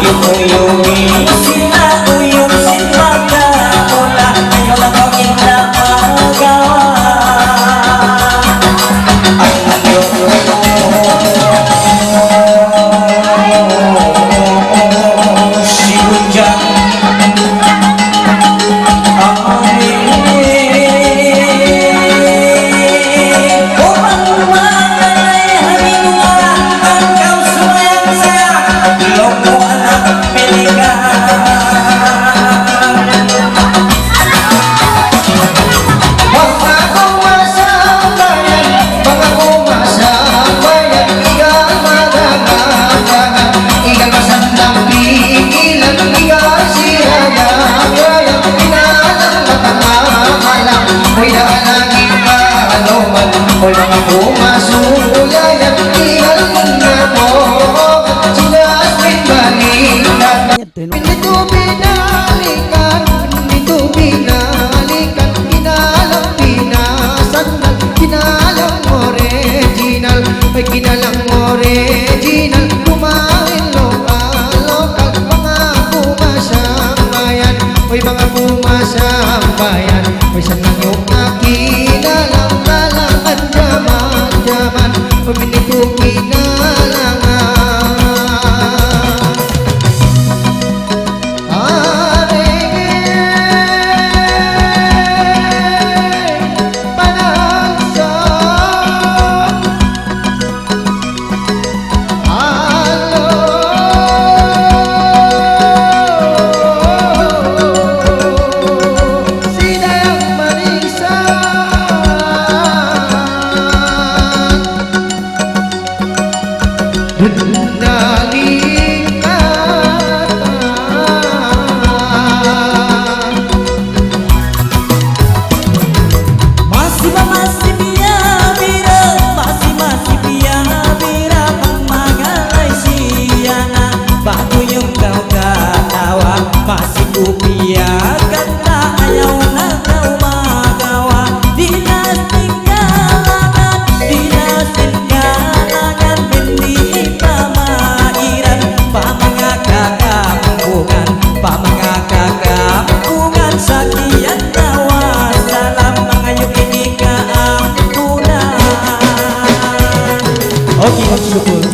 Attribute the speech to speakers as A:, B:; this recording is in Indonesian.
A: uyung-uyungi sila uyung sila kaula ayo lang kau indah magawa ayo si hujan
B: Hoy mga pumasula yan tinggal na mo Sinas pinbalikan Pinito pinalikan Pinito pinalikan Kinalang pinasandan Kinalang original Ay kinalang original Kumain lokal Mga pumasambayan Hoy mga pumasambayan Hoy sanang yung nakinalang Jaman pemiliku kinalangan panangsa halo sidang manisa
A: masih kupiakan tak ayaw na kau magawa dinas tinggalangan hindi pamairan pamangakakampungan sakian tawa salam mengayuh ini keampunan. Oke, syukur.